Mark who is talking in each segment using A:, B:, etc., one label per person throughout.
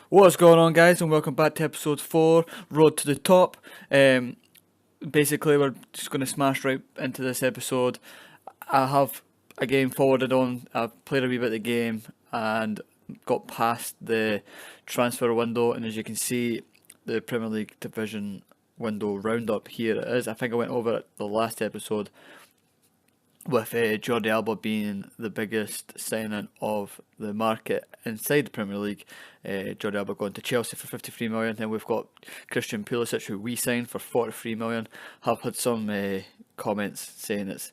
A: What's going on, guys, and welcome back to episode 4, Road to the Top. Basically, we're just going to smash right into this episode. I have, again, forwarded on, I've played a wee bit of the game and got past the transfer window, and as you can see, the Premier League division window roundup here it is. I think I went over it the last episode with Jordi Alba being the biggest signing of the market inside the Premier League. Jordi Alba going to Chelsea for 53 million. Then we've got Christian Pulisic, who we signed for 43 million. Have had some comments saying it's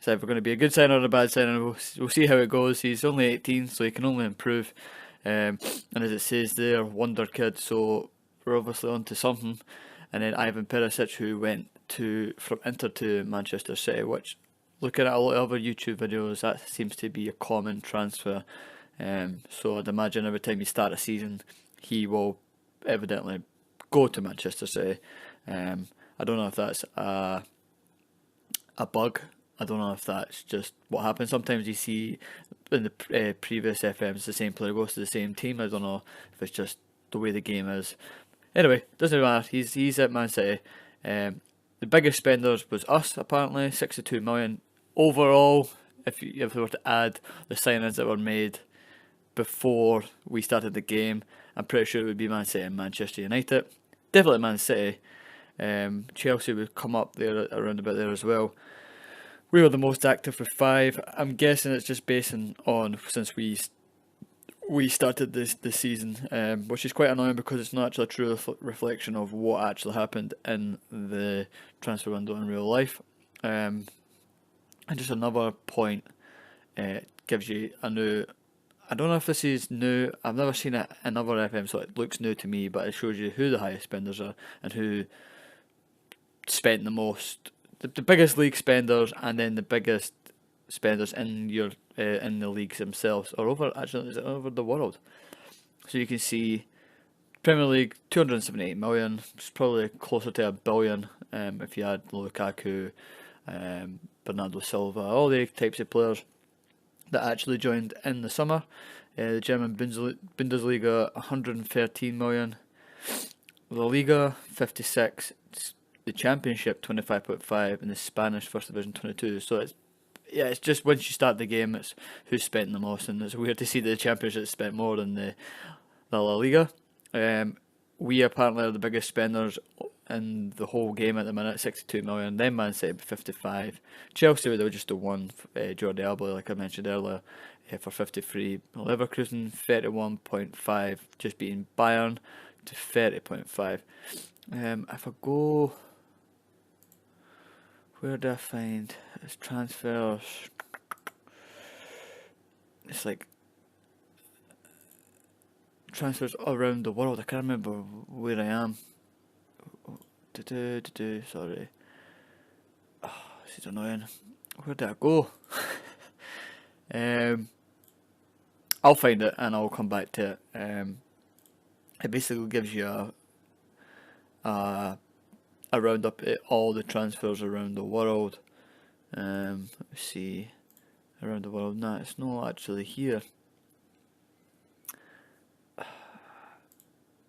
A: either going to be a good signing or a bad signing. We'll see how it goes. He's only 18, so he can only improve. And as it says there, wonder kid. So we're obviously on to something. And then Ivan Perisic, who went from Inter to Manchester City, which, looking at a lot of other YouTube videos, that seems to be a common transfer. So I'd imagine every time you start a season, he will evidently go to Manchester City. I don't know if that's a bug. I don't know if that's just what happens. Sometimes you see in the previous FMs the same player goes to the same team. I don't know if it's just the way the game is. Anyway, doesn't matter. He's at Man City. The biggest spenders was us, apparently, 62 million overall. If we were to add the signings that were made before we started the game, I'm pretty sure it would be Man City and Manchester United. Definitely Man City. Chelsea would come up there around about there as well. We were the most active with 5. I'm guessing it's just basing on since we started this season, which is quite annoying because it's not actually a true reflection of what actually happened in the transfer window in real life. And just another point, gives you a new, I don't know if this is new, I've never seen it in other FM, so it looks new to me, but it shows you who the highest spenders are and who spent the most, the biggest league spenders, and then the biggest spenders in your in the leagues themselves, or over the world. So you can see Premier League 278 million. It's probably closer to $1 billion if you add Lukaku, Bernardo Silva, all the types of players that actually joined in the summer. The German Bundesliga 113 million. La Liga 56. The Championship 25.5, and the Spanish First Division 22. So it's just once you start the game, it's who spent the most, and it's weird to see the Championship spent more than the La Liga. We apparently are the biggest spenders in the whole game at the minute, 62 million. Then Man City 55. Chelsea, they were just the one. Jordi Alba, like I mentioned earlier, for 53. Leverkusen 31.5, just beating Bayern to 30.5. If I go, where do I find his transfers? It's like transfers around the world. I can't remember where I am. Sorry. Oh, this is annoying. Where did I go? I'll find it and I'll come back to it. It basically gives you a roundup of all the transfers around the world. Let's see. Around the world. Nah, it's not actually here.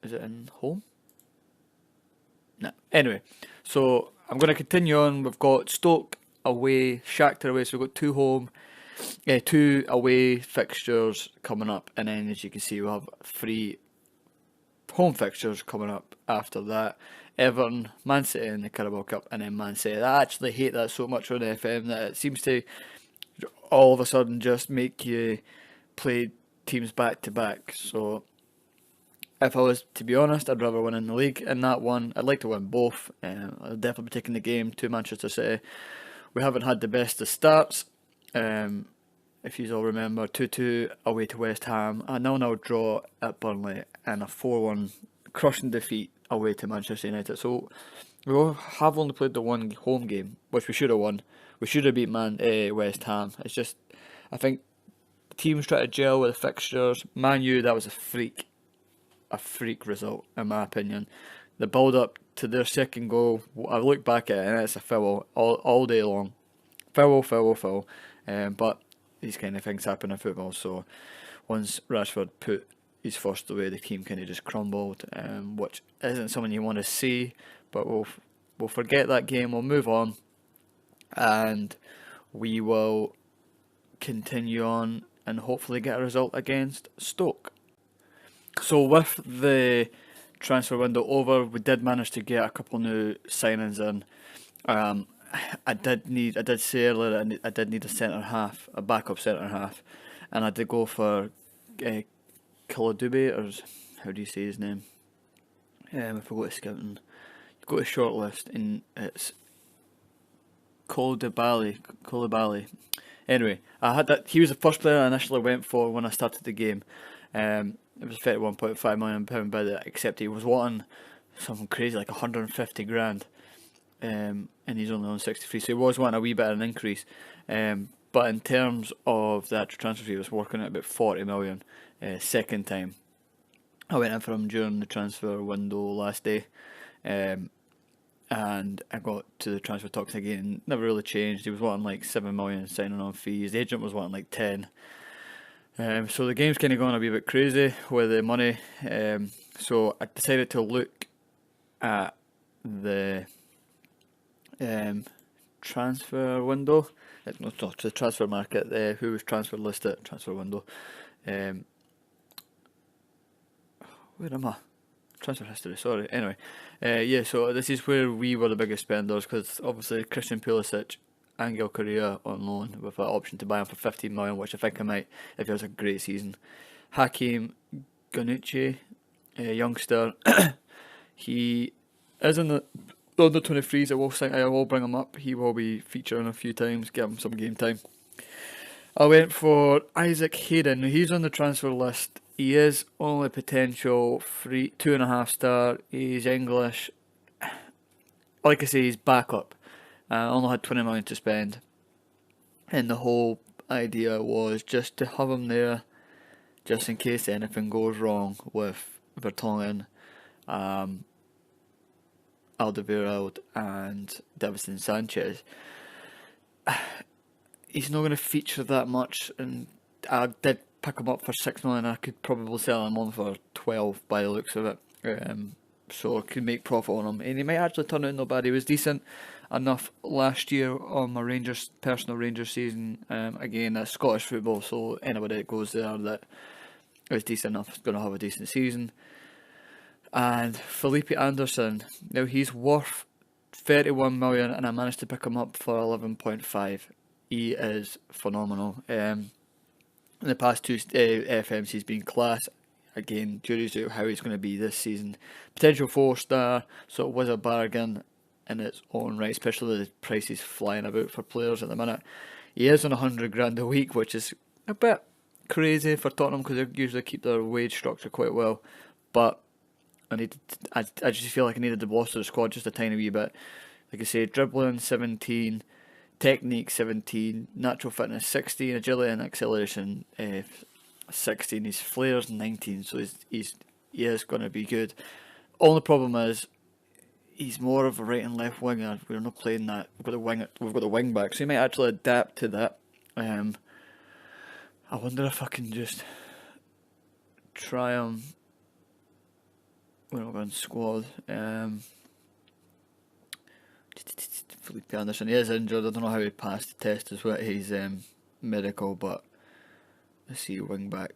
A: Is it in home? No. Anyway, so I'm going to continue on. We've got Stoke away, Shakhtar away, so we've got 2 away fixtures coming up, and then as you can see, we'll have 3 home fixtures coming up after that. Everton, Man City in the Carabao Cup, and then Man City. I actually hate that so much on FM that it seems to all of a sudden just make you play teams back to back. So if I was to be honest, I'd rather win in the league. In that one, I'd like to win both. I'll definitely be taking the game to Manchester City. We haven't had the best of starts. If you all remember, 2-2 away to West Ham, a 0-0 draw at Burnley, and a 4-1 crushing defeat away to Manchester United. So we have only played the one home game, which we should have won. We should have beat West Ham. It's just, I think teams try to gel with the fixtures. Man U, that was a freak result in my opinion. The build up to their second goal, I look back at it and it's a foul all day long. Foul. But these kind of things happen in football. So once Rashford put he's forced away. The team kind of just crumbled, which isn't something you want to see. But we'll forget that game. We'll move on, and we will continue on and hopefully get a result against Stoke. So with the transfer window over, we did manage to get a couple new signings in. I did say earlier that I did need a centre half, a backup centre half, and I did go for Koulibaly, or how do you say his name? If I go to scouting, you go to shortlist, and it's Koulibaly. Anyway, I had that. He was the first player I initially went for when I started the game. It was £31.5 million bid, except he was wanting something crazy like 150 grand. And he's only on 63, so he was wanting a wee bit of an increase. But in terms of the actual transfer fee, he was working at about 40 million. Second time I went in for him during the transfer window last day, and I got to the transfer talks again. Never really changed. He was wanting like 7 million signing on fees. The agent was wanting like 10. So the game's kind of gone a wee bit crazy with the money. So I decided to look at the transfer window. No, not the transfer market. Who was transfer listed? Transfer window. Where am I? Transfer history. Sorry. Anyway, yeah. So this is where we were the biggest spenders, because obviously Christian Pulisic, Angel Correa on loan with an option to buy him for 15 million, which I think I might if he has a great season. Hakim Ganucci, a youngster. He is in the under 23s. I will bring him up. He will be featuring a few times. Give him some game time. I went for Isaac Hayden. He's on the transfer list. He is only potential 2.5 star. He's English. Like I say, he's backup. I only had 20 million to spend, and the whole idea was just to have him there, just in case anything goes wrong with Vertonghen, Alderweireld and Davinson Sanchez. He's not going to feature that much, and I did pick him up for 6 million. I could probably sell him on for 12 by the looks of it, so I could make profit on him, and he might actually turn out not bad. He was decent enough last year on my personal Rangers season. Again, that's Scottish football, so anybody that goes there that is decent enough is going to have a decent season. And Felipe Anderson, now he's worth 31 million, and I managed to pick him up for 11.5. He is phenomenal. In the past two FMs, he's been class. Again, jury's out how he's going to be this season. Potential 4-star, so it was a bargain in its own right, especially the prices flying about for players at the minute. He is on 100 grand a week, which is a bit crazy for Tottenham because they usually keep their wage structure quite well. But I just feel like I needed to bolster the squad just a tiny wee bit. Like I say, dribbling 17, technique 17, natural fitness 16, agility and acceleration 16. His flair's 19, so he is going to be good. Only problem is he's more of a right and left winger. We're not playing that. We've got the wing back, so he might actually adapt to that. I wonder if I can just try him. We're not going squad. Felipe Anderson, he is injured. I don't know how he passed the test as well. He's medical, but let's see, wing back.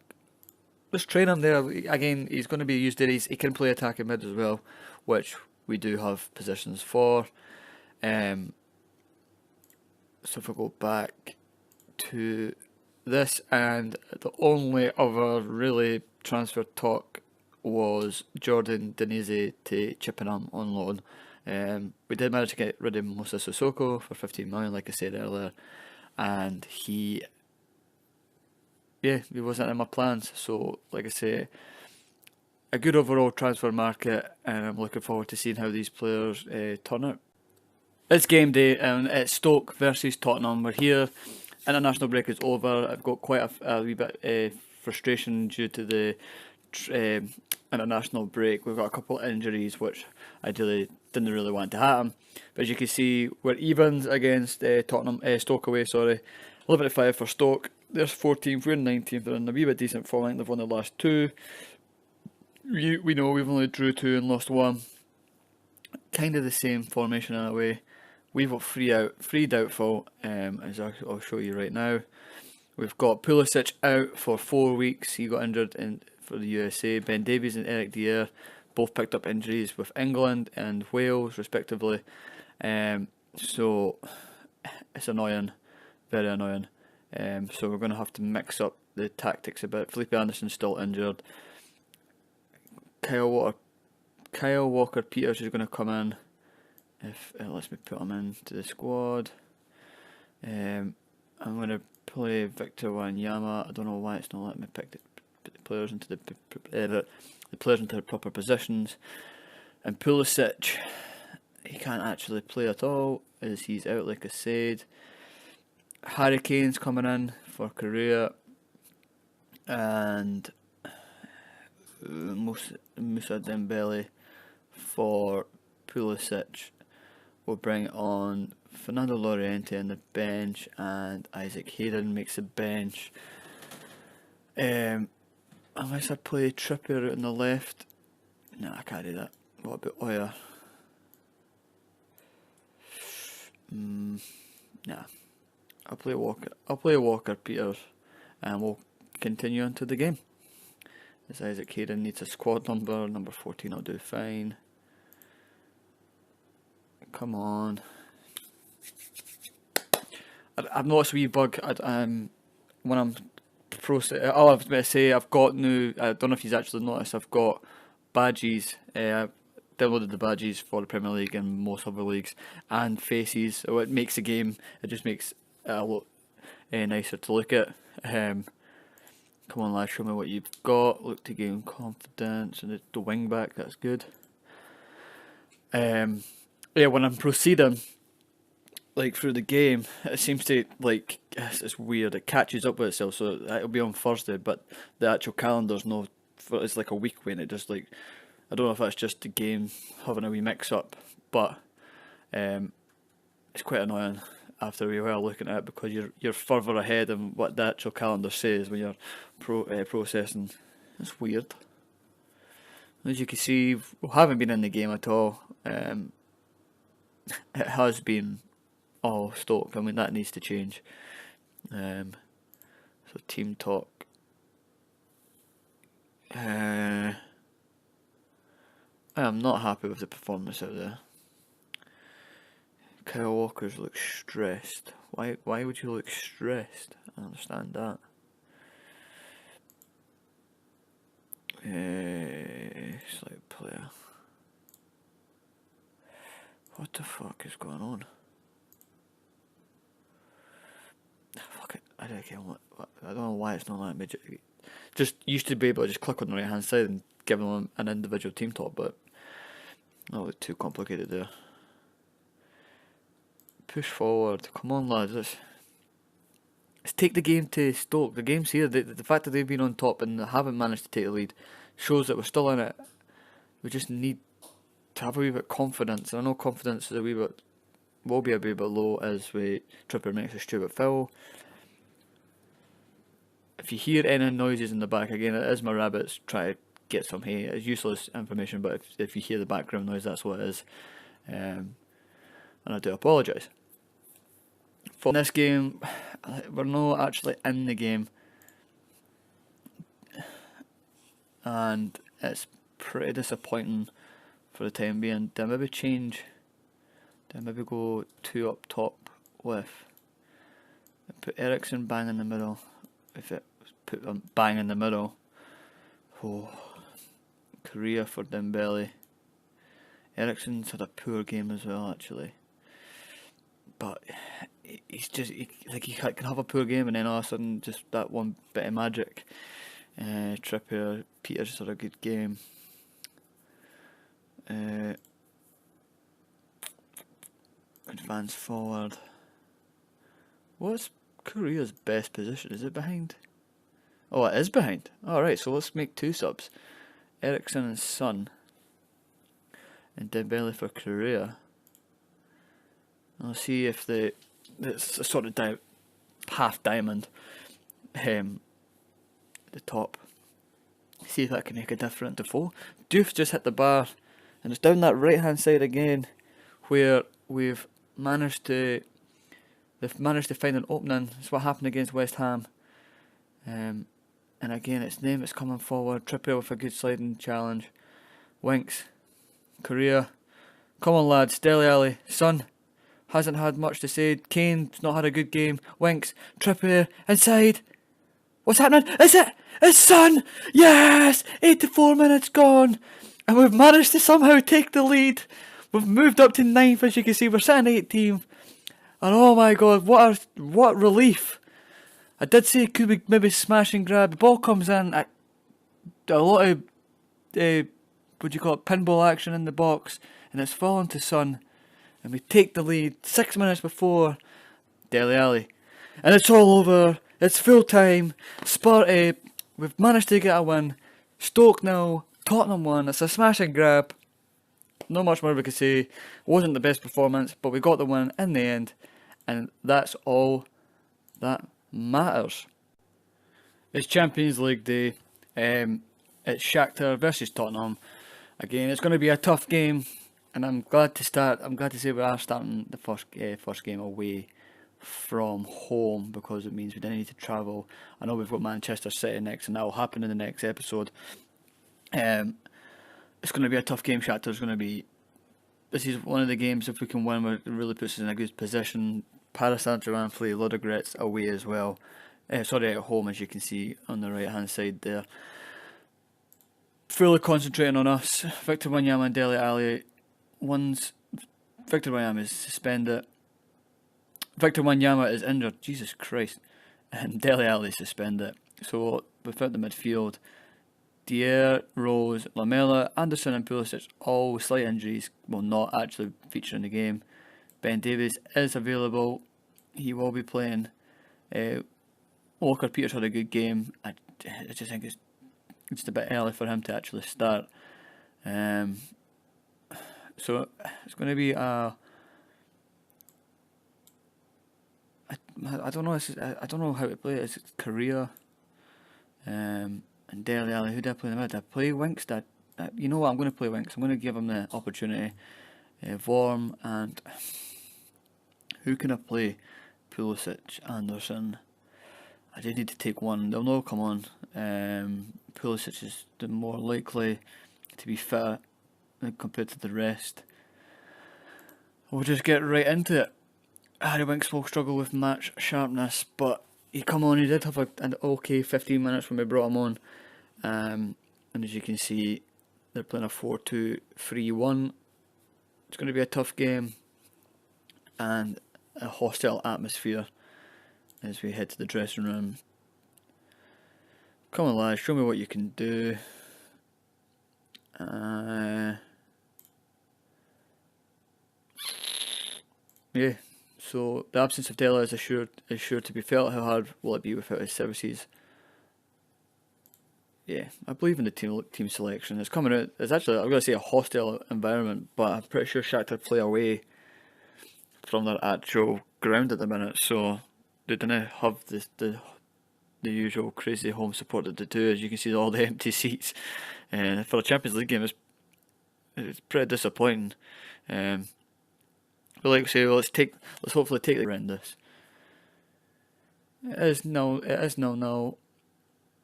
A: Let's train him there. Again, he's going to be used there. He can play attacking mid as well, which we do have positions for. So if I go back to this, and the only other really transfer talk was Jordan Denise to Chippenham on loan. We did manage to get rid of Moussa Sissoko for 15 million, like I said earlier, and he wasn't in my plans. So, like I say, a good overall transfer market, and I'm looking forward to seeing how these players turn out. It's game day, and it's Stoke versus Tottenham. We're here. International break is over. I've got quite a wee bit frustration due to the international break. We've got a couple of injuries which ideally didn't really want to happen. But as you can see, we're evens against Stoke away. 11-5 for Stoke. There's 14th, we're 19th. They're in a wee bit decent form. I think they've won the last two. we know we've only drew 2 and lost 1. Kind of the same formation in a way. We've got three doubtful, as I'll show you right now. We've got Pulisic out for 4 weeks. He got injured for the USA. Ben Davies and Eric Dier both picked up injuries with England and Wales, respectively. So it's annoying, very annoying. So we're going to have to mix up the tactics a bit. Felipe Anderson's still injured. Kyle Walker Peters is going to come in. If it lets me put him into the squad. I'm going to play Victor Wanyama. I don't know why it's not letting me pick the players into the players into the proper positions. And Pulisic, he can't actually play at all as he's out, like I said. Harry Kane's coming in for Korea, and Musa Dembele for Pulisic. We'll bring on Fernando Llorente on the bench, and Isaac Hayden makes the bench. Unless I play Trippier out on the left. No, I can't do that. What about Oya? Nah. I'll play Walker Peters, and we'll continue into the game. As Isaac Hayden needs a squad number 14 I'll do fine. Come on. I've noticed a wee bug when I'm processing. Oh, I was going to say, I've got new, I don't know if you've actually noticed, I've got badges. I've downloaded the badges for the Premier League and most other leagues, and faces, so it makes the game, it just makes it a lot nicer to look at. Come on lads, show me what you've got. Look to gain confidence, and the wing back, that's good. Yeah, when I'm proceeding like through the game, it seems to, like, it's weird, it catches up with itself, so it'll be on Thursday, but the actual calendar's no, it's like a week when it just, like, I don't know if that's just the game having a wee mix up, but it's quite annoying after a wee while looking at it, because you're further ahead than what the actual calendar says when you're processing. It's weird. As you can see, we haven't been in the game at all. It has been all Stoke. I mean, that needs to change. So team talk. I am not happy with the performance out there. Kyle Walker's looks stressed. Why would you look stressed? I don't understand that. Select player. What the fuck is going on? Fuck it. I don't know why it's not letting me. Just used to be able to just click on the right hand side and give them an individual team talk, but that was too complicated there. Push forward. Come on, lads. Let's take the game to Stoke. The game's here. The fact that they've been on top and haven't managed to take the lead shows that we're still in it. We just need to have a wee bit of confidence. And I know confidence is will be a wee bit low as Trippier makes a stupid foul. If you hear any noises in the back, again, it is my rabbits trying to get some hay. It's useless information, but if you hear the background noise, that's what it is. And I do apologise. For this game, we're not actually in the game, and it's pretty disappointing for the time being. Do I maybe change? Do I maybe go 2 up top with? Put Ericsson bang in the middle. If it put them bang in the middle. Oh, Korea for Dembele. Ericsson's had a poor game as well, actually. But he's just he can have a poor game and then all of a sudden just that one bit of magic. Trippier, Peters had a good game. Advance forward. What's Korea's best position? Is it behind? Oh, it is behind. Alright, so let's make 2 subs. Ericsson and Son. And Dembele for Korea. I'll see if it's a sort of half diamond, the top. See if that can make a difference. Defoe. Diouf just hit the bar, and it's down that right hand side again, where they've managed to find an opening. That's what happened against West Ham. And again, it's Name that's coming forward. Trippier with a good sliding challenge. Winks. Korea. Come on, lads. Dele Alli. Son hasn't had much to say. Kane's not had a good game. Winks. Trippier. Inside. What's happening? Is it? It's Son! Yes! 84 minutes gone. And we've managed to somehow take the lead. We've moved up to 9th, as you can see. We're sitting 18th. And oh my god, what relief. I did say it could be maybe smash and grab. The ball comes in. A lot of, pinball action in the box. And it's fallen to Son. And we take the lead 6 minutes before Dele Alli. And it's all over. It's full time. We've managed to get a win. Stoke 0, Tottenham 1. It's a smash and grab. Not much more we could say. It wasn't the best performance, but we got the win in the end. And that's all that matters. It's Champions League day. It's Shakhtar versus Tottenham. Again, it's going to be a tough game. And I'm glad to say we are starting the first game away from home, because it means we don't need to travel. I know we've got Manchester City next, and that will happen in the next episode. It's going to be a tough game. This is one of the games, if we can win, it really puts us in a good position. Paris Saint-Germain play Ludogorets away as well. At home, as you can see on the right hand side there. Fully concentrating on us. Victor Wanyama and Dele Alli. Victor Wanyama is suspended. Victor Wanyama is injured. Jesus Christ. And Dele Alli is suspended. So without the midfield, Dier, Rose, Lamela, Anderson and Pulisic, all with slight injuries, will not actually feature in the game. Ben Davies is available. He will be playing. Walker Peters had a good game. I just think it's just a bit early for him to actually start. So it's going to be I don't know. I don't know how to play it. It's Korea. And Dele Alli. Who did I play in the mid? Did I play Winks? You know what? I'm going to play Winks. I'm going to give him the opportunity. Vorm, and who can I play? Pulisic, Anderson. I did need to take one. They'll know. Come on. Pulisic is the more likely to be fit compared to the rest. We'll just get right into it. Harry Winks will struggle with match sharpness, but he did have an okay 15 minutes when we brought him on. And as you can see, they're playing a 4-2-3-1. It's going to be a tough game and a hostile atmosphere as we head to the dressing room. Come on, lads, show me what you can do. Yeah, so the absence of Dele is sure to be felt. How hard will it be without his services? Yeah, I believe in the team selection. It's coming out. It's actually, I'm going to say, a hostile environment, but I'm pretty sure Shakhtar play away from their actual ground at the minute, so they don't have the usual crazy home support that they do. As you can see, all the empty seats. For a Champions League game, it's pretty disappointing. But like I say, let's hopefully take the end this. It is no.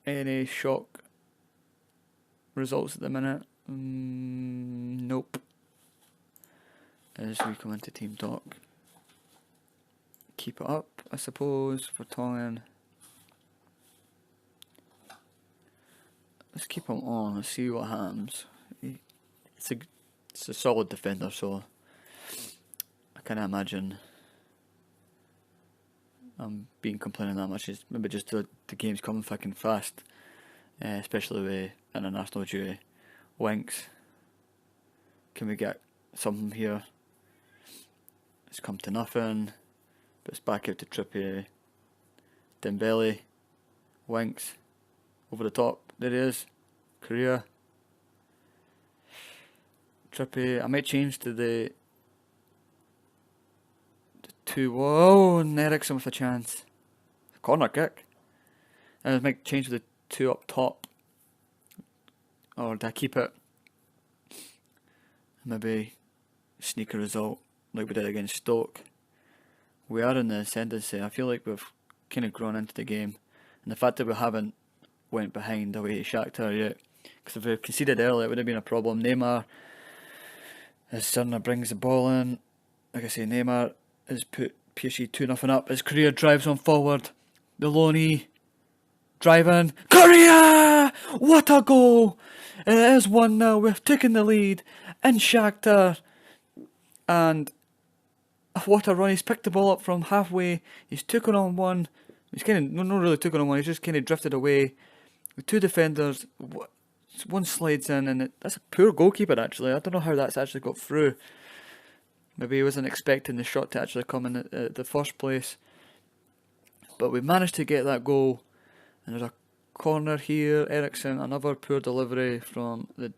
A: Any shock results at the minute? Nope. As we come into team talk, keep it up, I suppose, for Tongan. Let's keep him on. Let's see what happens. It's a solid defender, so I can't imagine being complaining that much. It's maybe just the game's coming fucking fast, especially with international duty. Winks, can we get something here? It's come to nothing, but it's back out to Trippier. Dembele, Winks, over the top. There he is. Korea. Trippier. I might change to the two. Whoa, and Ericsson with a chance. Corner kick. And I might change to the two up top. or do I keep it? Maybe sneak a result like we did against Stoke. We are in the ascendancy. I feel like we've kind of grown into the game, and the fact that we haven't went behind away to Shakhtar yet, because if we conceded early it would have been a problem. Neymar, his son brings the ball in. Like I say, Neymar has put PSG 2-0 up. His career drives on forward. The Loney driving. Korea! What a goal! It is 1-0. We've taken the lead in Shakhtar. And what a run. He's picked the ball up from halfway. He's taken on one. He's kind of, not really taken on one, he's just kind of drifted away. With two defenders, one slides in, and that's a poor goalkeeper actually. I don't know how that's actually got through. Maybe he wasn't expecting the shot to actually come in at the first place. But we managed to get that goal. And there's a corner here. Eriksson, another poor delivery from the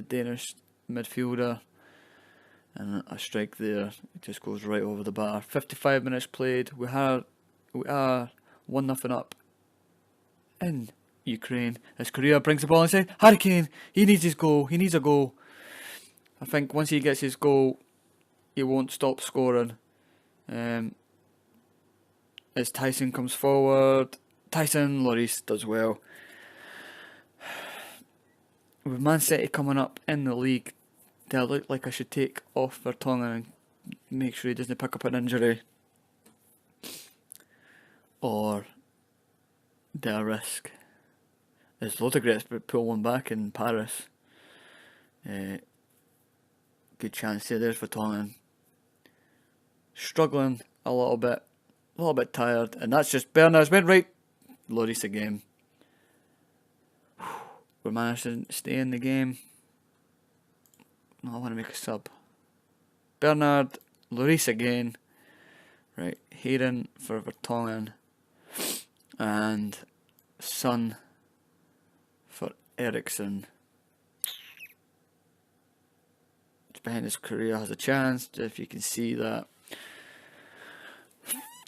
A: Danish midfielder. And a strike there. It just goes right over the bar. 55 minutes played. We are 1-0 up in Ukraine. As Korea brings the ball inside. Harry Kane, he needs his goal. He needs a goal. I think once he gets his goal, he won't stop scoring. As Tyson comes forward, Lloris does well. With Man City coming up in the league, do I look like I should take off Vertonghen and make sure he doesn't pick up an injury? Or do I risk? There's loads of greats, but pull one back in Paris. Good chance there. There's Vertonghen. Struggling a little bit tired, and that's just Bernard's went right. Lloris again. We managed to stay in the game. No, I want to make a sub. Bernard, Lloris again. Right, Hayden for Vertonghen. And Son for Eriksson. It's behind his career, has a chance, if you can see that.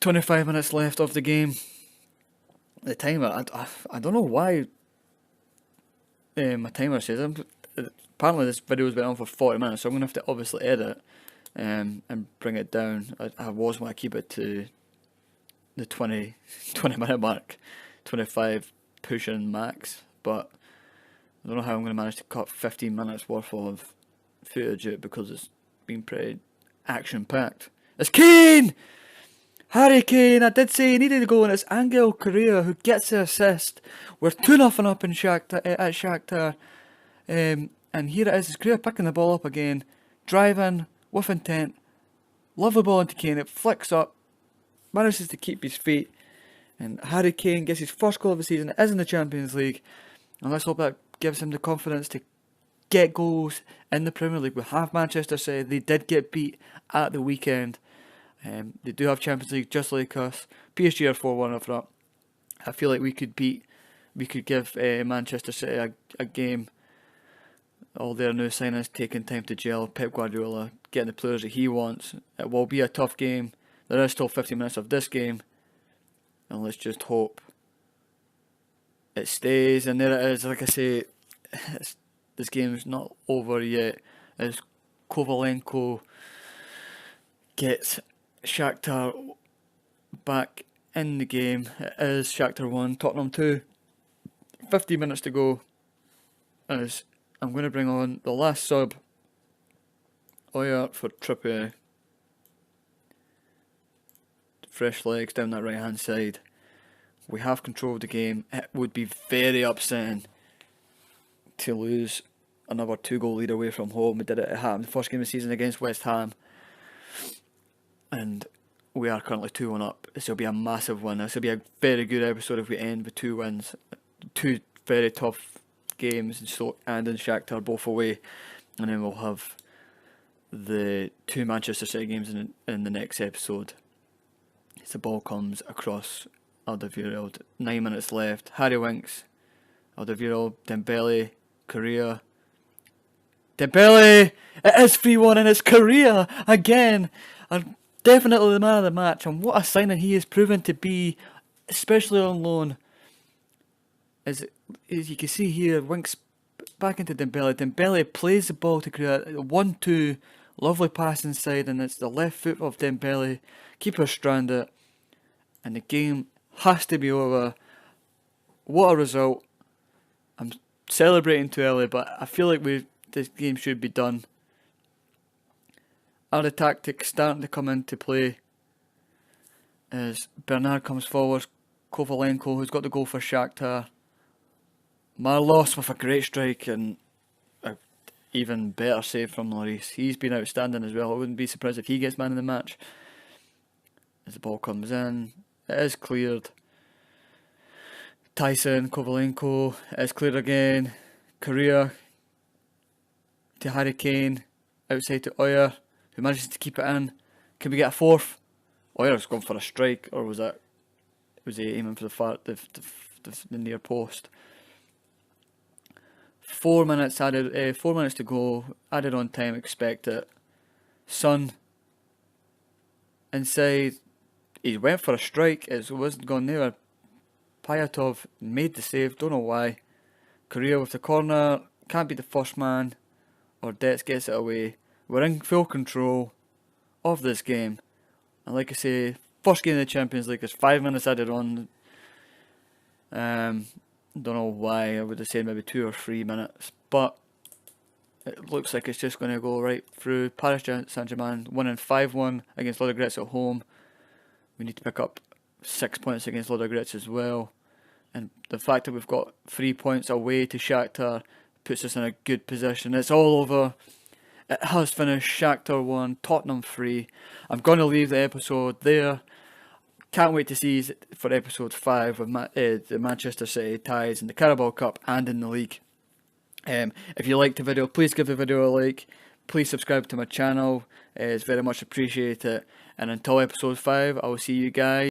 A: 25 minutes left of the game. The timer, I don't know why my timer says, apparently this video's been on for 40 minutes, so I'm going to have to obviously edit and bring it down. I was want to keep it to the 20 minute mark, 25 pushing max, but I don't know how I'm going to manage to cut 15 minutes worth of footage out because it's been pretty action packed. It's Kane! Harry Kane, I did say he needed to go, and it's Angel Correa who gets the assist. We're 2-0 up in Shakhtar, at Shakhtar. And here it is, it's Correa picking the ball up again, driving with intent. Lovely ball into Kane, it flicks up, manages to keep his feet. And Harry Kane gets his first goal of the season, it is in the Champions League. And let's hope that gives him the confidence to get goals in the Premier League. We have Manchester City, they did get beat at the weekend. They do have Champions League just like us. PSG are 4-1 up front. I feel like we could give Manchester City a game. All their new signings taking time to gel. Pep Guardiola getting the players that he wants. It will be a tough game. There is still 50 minutes of this game. And let's just hope it stays. And there it is. Like I say, this game's not over yet. As Kovalenko gets Shakhtar back in the game. It is Shakhtar 1, Tottenham 2. 50 minutes to go. As I'm going to bring on the last sub. Oya for Trippier. Fresh legs down that right hand side. We have control of the game. It would be very upsetting to lose another 2-goal lead away from home. We did it at Ham, the first game of the season against West Ham. And we are currently 2-1 up. This will be a massive win. This will be a very good episode if we end with 2 wins. 2 very tough games in Stoke and in Shakhtar, both away. And then we'll have the 2 Manchester City games in the next episode. As the ball comes across Alderweireld. 9 minutes left. Harry Winks. Alderweireld. Dembele. Correa. Dembele! It is 3-1 and it's Correa again! Definitely the man of the match, and what a signing he has proven to be, especially on loan. As as you can see here, winks back into Dembele. Dembele plays the ball to create a 1-2, lovely pass inside, and it's the left foot of Dembele. Keeper stranded, and the game has to be over. What a result. I'm celebrating too early, but I feel like this game should be done. Are the tactics starting to come into play as Bernard comes forward? Kovalenko, who's got the goal for Shakhtar. Marlos with a great strike and a even better save from Lloris. He's been outstanding as well. I wouldn't be surprised if he gets man of the match. As the ball comes in, it is cleared. Tyson, Kovalenko, it is cleared again. Correa to Harry Kane, outside to Oyer, who manages to keep it in. Can we get a fourth? Oyer's gone for a strike, or was he aiming for the near post? 4 minutes added. 4 minutes to go. Added on time. Expect it. Son inside. He went for a strike. It wasn't gone there. Pyatov made the save. Don't know why. Correa with the corner. Can't be the first man. Ordetz gets it away. We're in full control of this game. And like I say, first game of the Champions League, there's 5 minutes added on. Don't know why. I would have said maybe 2 or 3 minutes. But it looks like it's just going to go right through. Paris Saint-Germain winning 5-1 against Ludogorets at home. We need to pick up 6 points against Ludogorets as well. And the fact that we've got 3 points away to Shakhtar puts us in a good position. It's all over. It has finished. Shakhtar 1, Tottenham 3. I'm going to leave the episode there. Can't wait to see for episode 5 with the Manchester City ties in the Carabao Cup and in the league. If you liked the video, please give the video a like. Please subscribe to my channel. It's very much appreciated. And until episode 5, I will see you guys.